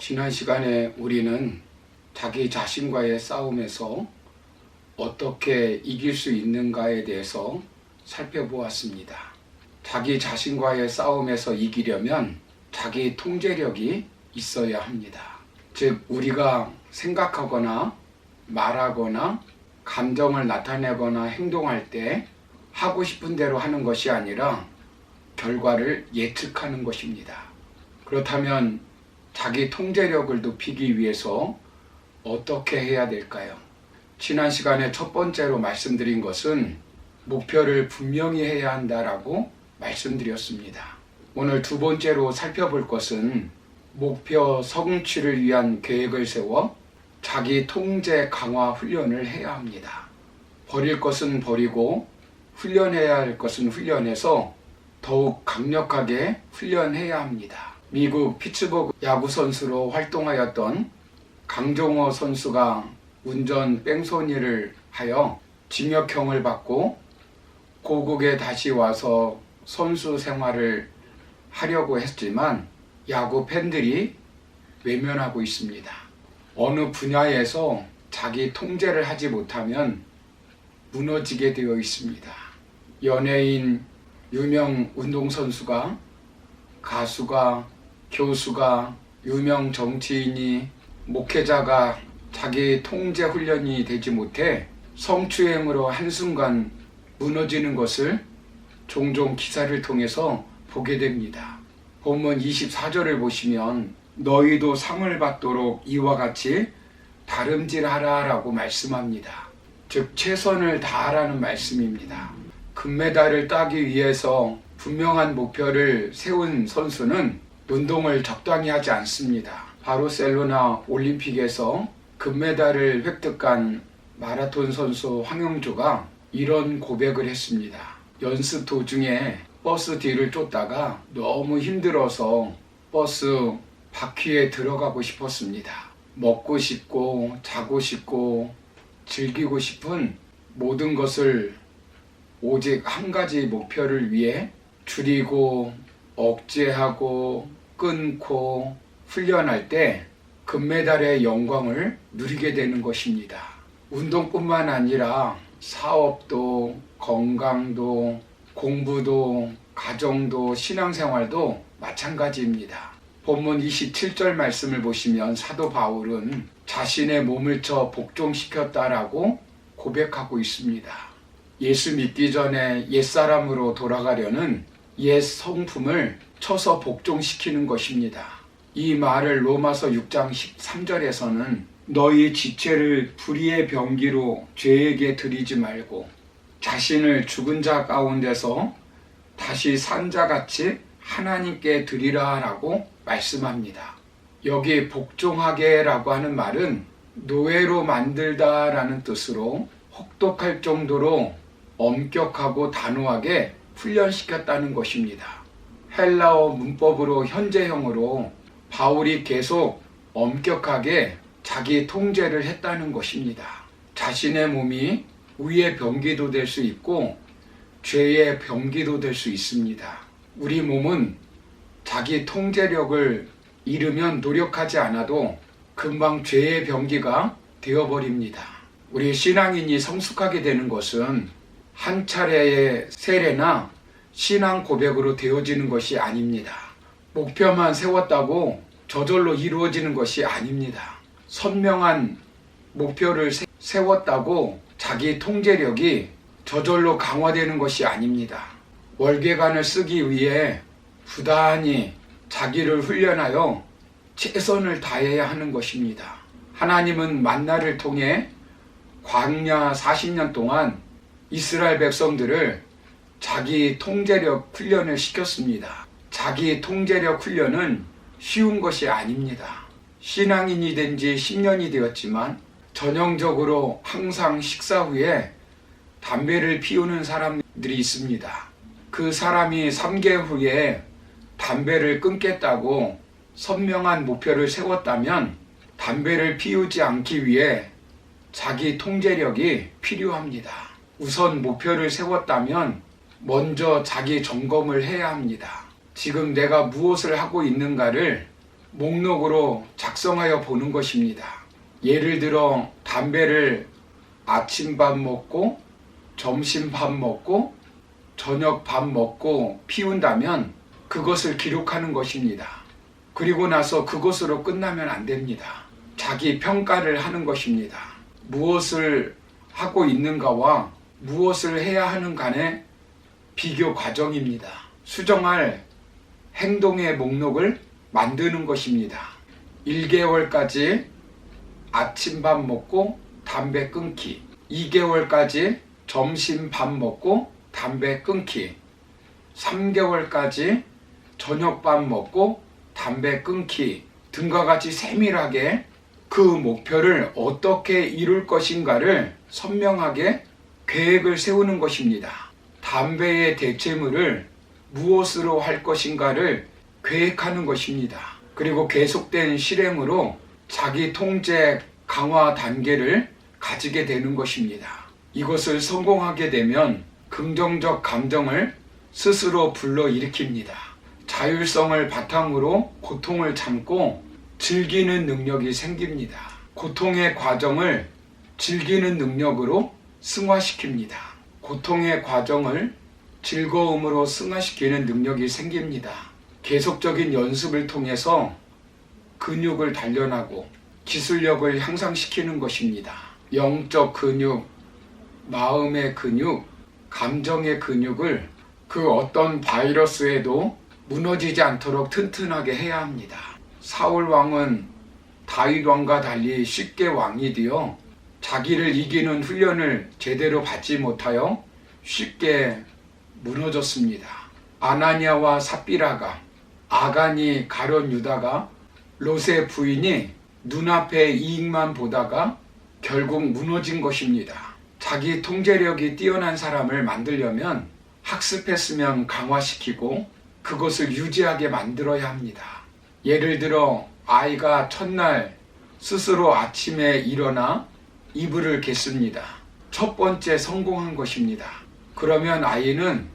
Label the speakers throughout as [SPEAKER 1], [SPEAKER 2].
[SPEAKER 1] 지난 시간에 우리는 자기 자신과의 싸움에서 어떻게 이길 수 있는가에 대해서 살펴보았습니다. 자기 자신과의 싸움에서 이기려면 자기 통제력이 있어야 합니다. 즉, 우리가 생각하거나 말하거나 감정을 나타내거나 행동할 때 하고 싶은 대로 하는 것이 아니라 결과를 예측하는 것입니다. 그렇다면 자기 통제력을 높이기 위해서 어떻게 해야 될까요? 지난 시간에 첫 번째로 말씀드린 것은 목표를 분명히 해야 한다라고 말씀드렸습니다. 오늘 두 번째로 살펴볼 것은 목표 성취를 위한 계획을 세워 자기 통제 강화 훈련을 해야 합니다. 버릴 것은 버리고 훈련해야 할 것은 훈련해서 더욱 강력하게 훈련해야 합니다. 미국 피츠버그 야구 선수로 활동하였던 강정호 선수가 운전 뺑소니를 하여 징역형을 받고 고국에 다시 와서 선수 생활을 하려고 했지만 야구 팬들이 외면하고 있습니다. 어느 분야에서 자기 통제를 하지 못하면 무너지게 되어 있습니다. 연예인, 유명 운동선수가, 가수가, 교수가, 유명 정치인이, 목회자가 자기 통제 훈련이 되지 못해 성추행으로 한순간 무너지는 것을 종종 기사를 통해서 보게 됩니다. 본문 24절을 보시면 너희도 상을 받도록 이와 같이 다름질하라 라고 말씀합니다. 즉 최선을 다하라는 말씀입니다. 금메달을 따기 위해서 분명한 목표를 세운 선수는 운동을 적당히 하지 않습니다. 바르셀로나 올림픽에서 금메달을 획득한 마라톤 선수 황영조가 이런 고백을 했습니다. 연습 도중에 버스 뒤를 쫓다가 너무 힘들어서 버스 바퀴에 들어가고 싶었습니다. 먹고 싶고 자고 싶고 즐기고 싶은 모든 것을 오직 한 가지 목표를 위해 줄이고 억제하고 끊고 훈련할 때 금메달의 영광을 누리게 되는 것입니다. 운동뿐만 아니라 사업도, 건강도, 공부도, 가정도, 신앙생활도 마찬가지입니다. 본문 27절 말씀을 보시면 사도 바울은 자신의 몸을 쳐 복종시켰다라고 고백하고 있습니다. 예수 믿기 전에 옛사람으로 돌아가려는 옛 성품을 쳐서 복종시키는 것입니다. 이 말을 로마서 6장 13절에서는 너희 지체를 불의의 병기로 죄에게 드리지 말고 자신을 죽은 자 가운데서 다시 산 자같이 하나님께 드리라 라고 말씀합니다. 여기 복종하게 라고 하는 말은 노예로 만들다 라는 뜻으로 혹독할 정도로 엄격하고 단호하게 훈련시켰다는 것입니다. 헬라어 문법으로 현재형으로 바울이 계속 엄격하게 자기 통제를 했다는 것입니다. 자신의 몸이 의의 병기도 될 수 있고 죄의 병기도 될 수 있습니다. 우리 몸은 자기 통제력을 잃으면 노력하지 않아도 금방 죄의 병기가 되어버립니다. 우리 신앙인이 성숙하게 되는 것은 한 차례의 세례나 신앙 고백으로 되어지는 것이 아닙니다. 목표만 세웠다고 저절로 이루어지는 것이 아닙니다. 선명한 목표를 세웠다고 자기 통제력이 저절로 강화되는 것이 아닙니다. 월계관을 쓰기 위해 부단히 자기를 훈련하여 최선을 다해야 하는 것입니다. 하나님은 만나를 통해 광야 40년 동안 이스라엘 백성들을 자기 통제력 훈련을 시켰습니다. 자기 통제력 훈련은 쉬운 것이 아닙니다. 신앙인이 된 지 10년이 되었지만 전형적으로 항상 식사 후에 담배를 피우는 사람들이 있습니다. 그 사람이 3개월 후에 담배를 끊겠다고 선명한 목표를 세웠다면 담배를 피우지 않기 위해 자기 통제력이 필요합니다. 우선 목표를 세웠다면 먼저 자기 점검을 해야 합니다. 지금 내가 무엇을 하고 있는가를 목록으로 작성하여 보는 것입니다. 예를 들어 담배를 아침밥 먹고 점심밥 먹고 저녁 밥 먹고 피운다면 그것을 기록하는 것입니다. 그리고 나서 그것으로 끝나면 안 됩니다. 자기 평가를 하는 것입니다. 무엇을 하고 있는가와 무엇을 해야 하는 간의 비교 과정입니다. 수정할 행동의 목록을 만드는 것입니다. 1개월까지 아침밥 먹고 담배 끊기, 2개월까지 점심 밥 먹고 담배 끊기, 3개월까지 저녁밥 먹고 담배 끊기 등과 같이 세밀하게 그 목표를 어떻게 이룰 것인가를 선명하게 계획을 세우는 것입니다. 담배의 대체물을 무엇으로 할 것인가를 계획하는 것입니다. 그리고 계속된 실행으로 자기 통제 강화 단계를 가지게 되는 것입니다. 이것을 성공하게 되면 긍정적 감정을 스스로 불러일으킵니다. 자율성을 바탕으로 고통을 참고 즐기는 능력이 생깁니다. 고통의 과정을 즐기는 능력으로 승화시킵니다. 고통의 과정을 즐거움으로 승화시키는 능력이 생깁니다. 계속적인 연습을 통해서 근육을 단련하고 기술력을 향상시키는 것입니다. 영적 근육, 마음의 근육, 감정의 근육을 그 어떤 바이러스에도 무너지지 않도록 튼튼하게 해야 합니다. 사울 왕은 다윗 왕과 달리 쉽게 왕이 되어 자기를 이기는 훈련을 제대로 받지 못하여 쉽게 무너졌습니다. 아나니아와 삽비라가, 아간이 가룟 유다가, 롯의 부인이 눈앞의 이익만 보다가 결국 무너진 것입니다. 자기 통제력이 뛰어난 사람을 만들려면 학습했으면 강화시키고 그것을 유지하게 만들어야 합니다. 예를 들어 아이가 첫날 스스로 아침에 일어나 이불을 갰습니다. 첫 번째 성공한 것입니다. 그러면 아이는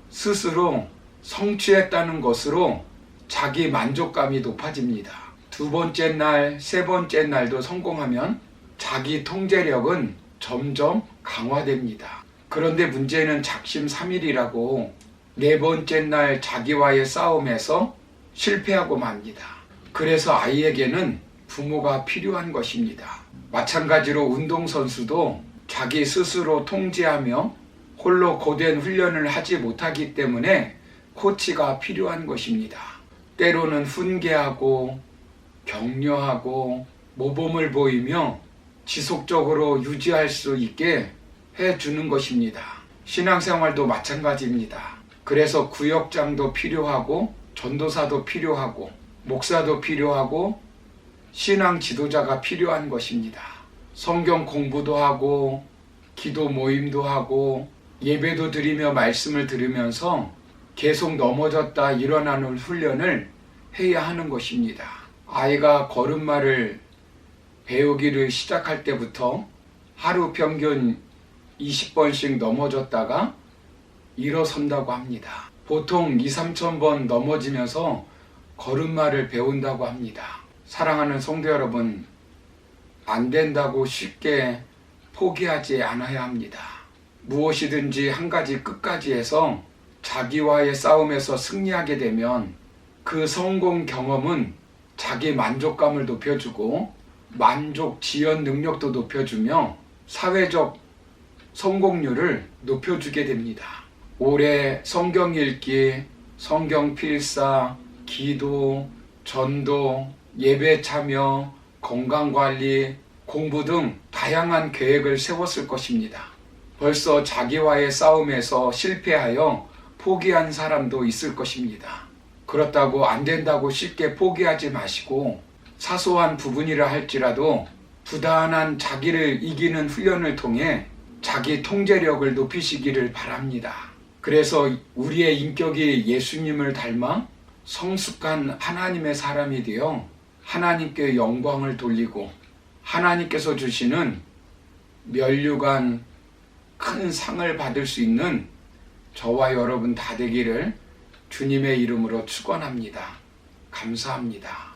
[SPEAKER 1] 스스로 성취했다는 것으로 자기 만족감이 높아집니다. 두 번째 날, 세 번째 날도 성공하면 자기 통제력은 점점 강화됩니다. 그런데 문제는 작심삼일이라고 네 번째 날 자기와의 싸움에서 실패하고 맙니다. 그래서 아이에게는 부모가 필요한 것입니다. 마찬가지로 운동선수도 자기 스스로 통제하며 홀로 고된 훈련을 하지 못하기 때문에 코치가 필요한 것입니다. 때로는 훈계하고 격려하고 모범을 보이며 지속적으로 유지할 수 있게 해주는 것입니다. 신앙생활도 마찬가지입니다. 그래서 구역장도 필요하고 전도사도 필요하고 목사도 필요하고 신앙 지도자가 필요한 것입니다. 성경 공부도 하고 기도 모임도 하고 예배도 드리며 말씀을 들으면서 계속 넘어졌다 일어나는 훈련을 해야 하는 것입니다. 아이가 걸음마를 배우기를 시작할 때부터 하루 평균 20번씩 넘어졌다가 일어선다고 합니다. 보통 2,000~3,000번 넘어지면서 걸음마를 배운다고 합니다. 사랑하는 성도 여러분, 안 된다고 쉽게 포기하지 않아야 합니다. 무엇이든지 한 가지 끝까지 해서 자기와의 싸움에서 승리하게 되면 그 성공 경험은 자기 만족감을 높여주고 만족 지연 능력도 높여주며 사회적 성공률을 높여주게 됩니다. 올해 성경 읽기, 성경 필사, 기도, 전도, 예배 참여, 건강관리, 공부 등 다양한 계획을 세웠을 것입니다. 벌써 자기와의 싸움에서 실패하여 포기한 사람도 있을 것입니다. 그렇다고 안 된다고 쉽게 포기하지 마시고 사소한 부분이라 할지라도 부단한 자기를 이기는 훈련을 통해 자기 통제력을 높이시기를 바랍니다. 그래서 우리의 인격이 예수님을 닮아 성숙한 하나님의 사람이 되어 하나님께 영광을 돌리고 하나님께서 주시는 면류관 큰 상을 받을 수 있는 저와 여러분 다 되기를 주님의 이름으로 축원합니다. 감사합니다.